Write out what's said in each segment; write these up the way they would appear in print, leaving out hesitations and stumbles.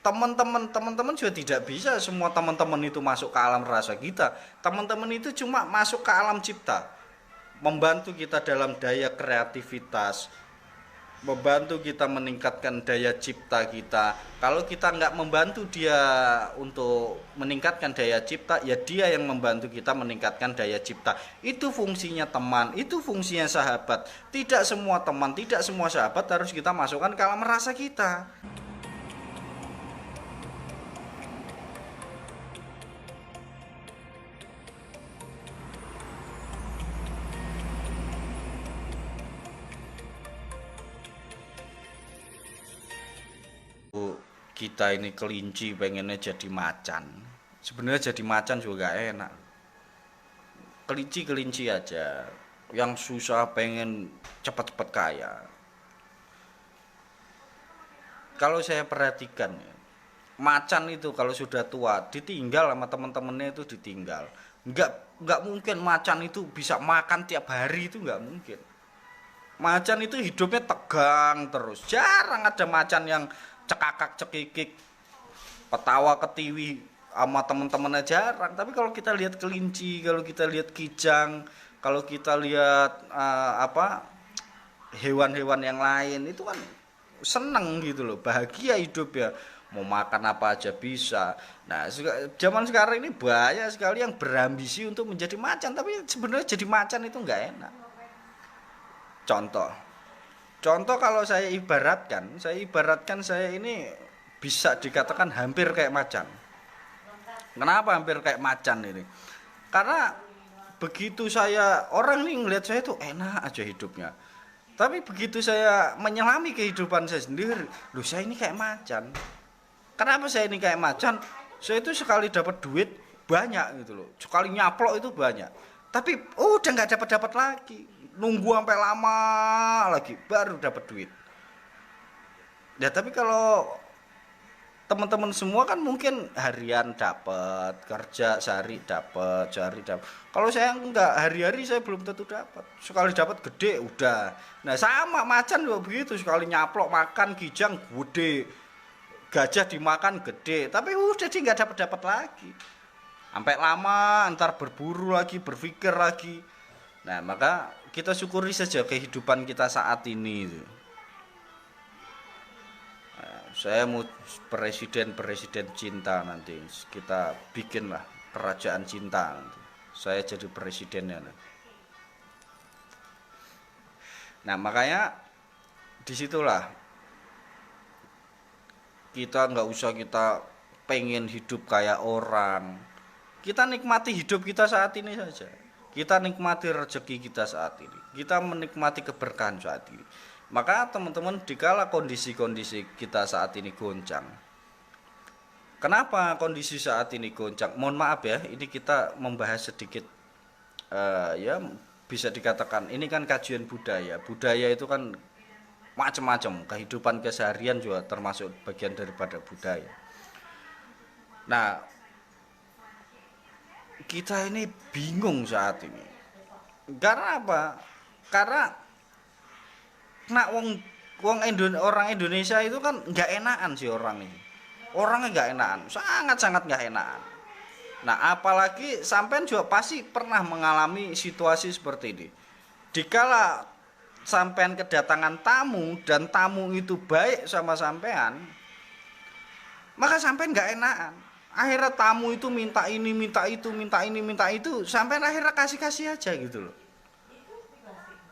teman-teman juga tidak bisa semua teman-teman itu masuk ke alam rasa kita. Teman-teman itu cuma masuk ke alam cipta, membantu kita dalam daya kreativitas, membantu kita meningkatkan daya cipta kita. Kalau kita nggak membantu dia untuk meningkatkan daya cipta, ya dia yang membantu kita meningkatkan daya cipta. Itu fungsinya teman, itu fungsinya sahabat. Tidak semua teman, tidak semua sahabat harus kita masukkan ke alam rasa kita. Kita ini kelinci pengennya jadi macan, sebenarnya jadi macan juga gak enak. Kelinci aja yang susah pengen cepat-cepat kaya. Kalau saya perhatikan ya, macan itu kalau sudah tua ditinggal sama teman-temannya, itu ditinggal. Nggak mungkin macan itu bisa makan tiap hari, itu nggak mungkin. Macan itu hidupnya tegang terus. Jarang ada macan yang cekakak cekikik, ketawa ketiwi sama teman-temannya, jarang. Tapi kalau kita lihat kelinci, kalau kita lihat kijang, kalau kita lihat hewan-hewan yang lain, itu kan seneng gitu loh, bahagia hidup ya, mau makan apa aja bisa. Nah, zaman sekarang ini banyak sekali yang berambisi untuk menjadi macan, tapi sebenarnya jadi macan itu nggak enak. Contoh kalau saya ibaratkan saya ini bisa dikatakan hampir kayak macan. Kenapa hampir kayak macan ini? Karena begitu orang nih ngelihat saya tuh enak aja hidupnya. Tapi begitu saya menyelami kehidupan saya sendiri, loh saya ini kayak macan. Kenapa saya ini kayak macan? Saya itu sekali dapat duit banyak gitu loh. Sekali nyaplok itu banyak. Tapi udah nggak dapat lagi. Nunggu sampai lama lagi baru dapat duit. Ya tapi kalau teman-teman semua kan mungkin harian dapat, kerja sehari dapat. Kalau saya enggak, hari-hari saya belum tentu dapat. Sekali dapat gede udah. Nah sama macan juga begitu, sekali nyaplok makan kijang gede, gajah dimakan gede, tapi udah dia nggak dapat lagi. Sampai lama, ntar berburu lagi, berpikir lagi. Nah maka kita syukuri saja kehidupan kita saat ini. Saya mau presiden cinta, nanti kita bikinlah kerajaan cinta nanti. Saya jadi presidennya. Nah makanya disitulah kita nggak usah kita pengen hidup kayak orang. Kita nikmati hidup kita saat ini saja. Kita nikmati rezeki kita saat ini. Kita menikmati keberkahan saat ini. Maka teman-teman, dikala kondisi-kondisi kita saat ini goncang. Kenapa kondisi saat ini goncang? Mohon maaf ya, ini kita membahas sedikit ya bisa dikatakan ini kan kajian budaya. Budaya itu kan macam-macam, kehidupan keseharian juga termasuk bagian daripada budaya. Nah, kita ini bingung saat ini. Karena apa? Karena orang Indonesia itu kan nggak enakan sih orang ini. Orangnya nggak enakan, sangat nggak enakan. Nah, apalagi sampean juga pasti pernah mengalami situasi seperti ini. Dikala sampean kedatangan tamu dan tamu itu baik sama sampean, maka sampean nggak enakan. Akhirnya tamu itu minta ini, minta itu, sampean akhirnya kasih aja gitu loh.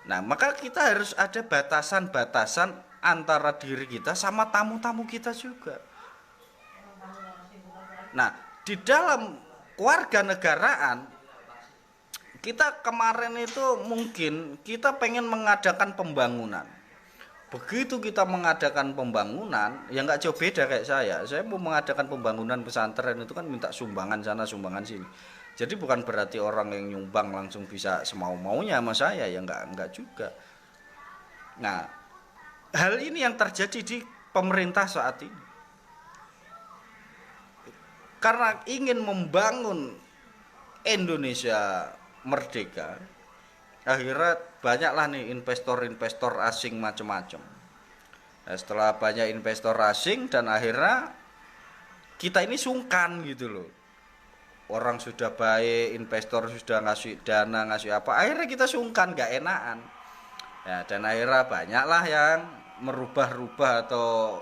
Nah, maka kita harus ada batasan-batasan antara diri kita sama tamu-tamu kita juga. Nah, di dalam kewarganegaraan kita kemarin itu mungkin kita pengen mengadakan pembangunan. Begitu kita mengadakan pembangunan, ya nggak jauh beda kayak saya mau mengadakan pembangunan pesantren itu kan minta sumbangan sana, sumbangan sini. Jadi bukan berarti orang yang nyumbang langsung bisa semau-maunya sama saya, ya enggak juga. Nah, hal ini yang terjadi di pemerintah saat ini. Karena ingin membangun Indonesia merdeka, akhirnya banyaklah nih investor-investor asing macam-macam. Nah, setelah banyak investor asing dan akhirnya kita ini sungkan gitu loh. Orang sudah baik, investor sudah ngasih dana, ngasih apa, akhirnya kita sungkan, gak enakan. Ya, dan akhirnya banyaklah yang merubah-rubah atau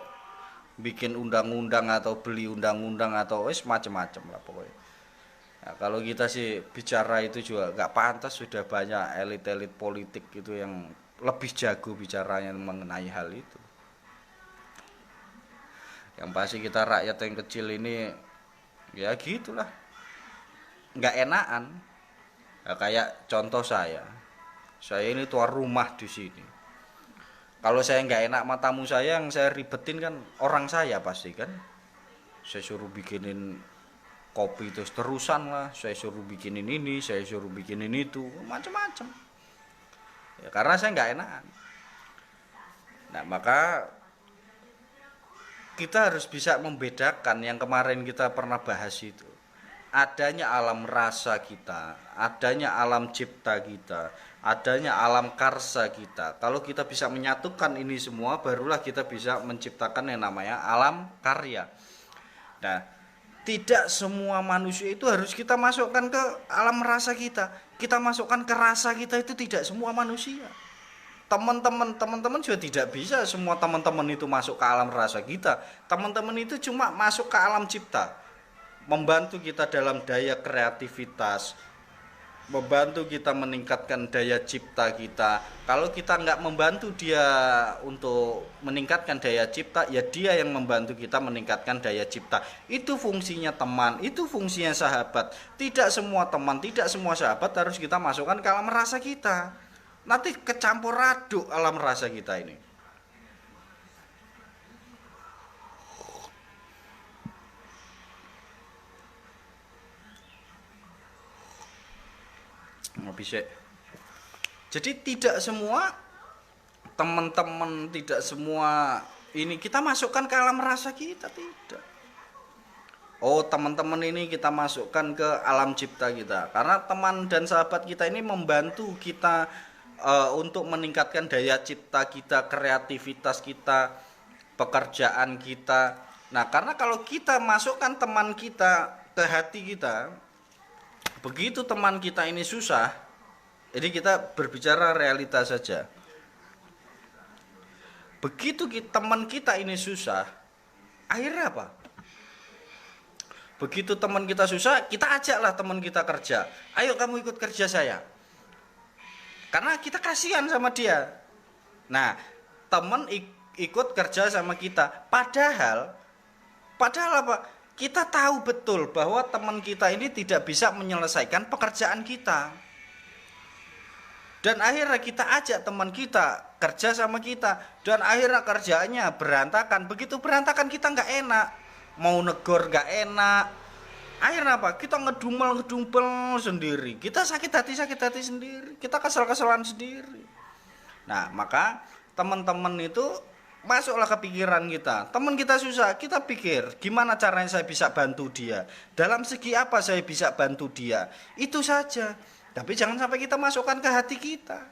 bikin undang-undang atau beli undang-undang atau macam-macam lah pokoknya. Ya, kalau kita sih bicara itu juga gak pantas, sudah banyak elit-elit politik itu yang lebih jago bicaranya mengenai hal itu. Yang pasti kita rakyat yang kecil ini ya gitulah, nggak enakan. Ya, kayak contoh saya ini tuan rumah di sini. Kalau saya nggak enak matamu saya, yang saya ribetin kan orang saya pasti kan. Saya suruh bikinin kopi terus terusan lah, saya suruh bikinin ini, saya suruh bikinin itu, macam-macam. Ya, karena saya nggak enakan. Nah maka kita harus bisa membedakan yang kemarin kita pernah bahas itu. Adanya alam rasa kita, adanya alam cipta kita, adanya alam karsa kita. Kalau kita bisa menyatukan ini semua, barulah kita bisa menciptakan yang namanya alam karya. Nah, tidak semua manusia itu harus kita masukkan ke alam rasa kita. Kita masukkan ke rasa kita, itu tidak semua manusia. Teman-teman juga tidak bisa semua teman-teman itu masuk ke alam rasa kita. Teman-teman itu cuma masuk ke alam cipta, membantu kita dalam daya kreativitas, membantu kita meningkatkan daya cipta kita. Kalau kita nggak membantu dia untuk meningkatkan daya cipta, ya dia yang membantu kita meningkatkan daya cipta. Itu fungsinya teman, itu fungsinya sahabat. Tidak semua teman, tidak semua sahabat harus kita masukkan ke alam rasa kita. Nanti kecampur aduk alam rasa kita ini. Bisa. Jadi tidak semua teman-teman, tidak semua ini kita masukkan ke alam rasa kita, tidak. Oh, teman-teman ini kita masukkan ke alam cipta kita. Karena teman dan sahabat kita ini membantu kita untuk meningkatkan daya cipta kita, kreativitas kita, pekerjaan kita. Nah, karena kalau kita masukkan teman kita ke hati kita, begitu teman kita ini susah, jadi kita berbicara realitas saja. Begitu teman kita ini susah, akhirnya apa? Begitu teman kita susah, kita ajaklah teman kita kerja. Ayo kamu ikut kerja saya. Karena kita kasihan sama dia. Nah, teman ikut kerja sama kita. Padahal apa? Kita tahu betul bahwa teman kita ini tidak bisa menyelesaikan pekerjaan kita. Dan akhirnya kita ajak teman kita kerja sama kita. Dan akhirnya kerjaannya berantakan. Begitu berantakan kita nggak enak. Mau negor nggak enak. Akhirnya apa? Kita ngedumel sendiri. Kita sakit hati sendiri. Kita kesel-keselan sendiri. Nah, maka teman-teman itu masuklah ke pikiran kita. Teman kita susah, kita pikir gimana caranya saya bisa bantu dia. Dalam segi apa saya bisa bantu dia. Itu saja. Tapi jangan sampai kita masukkan ke hati kita.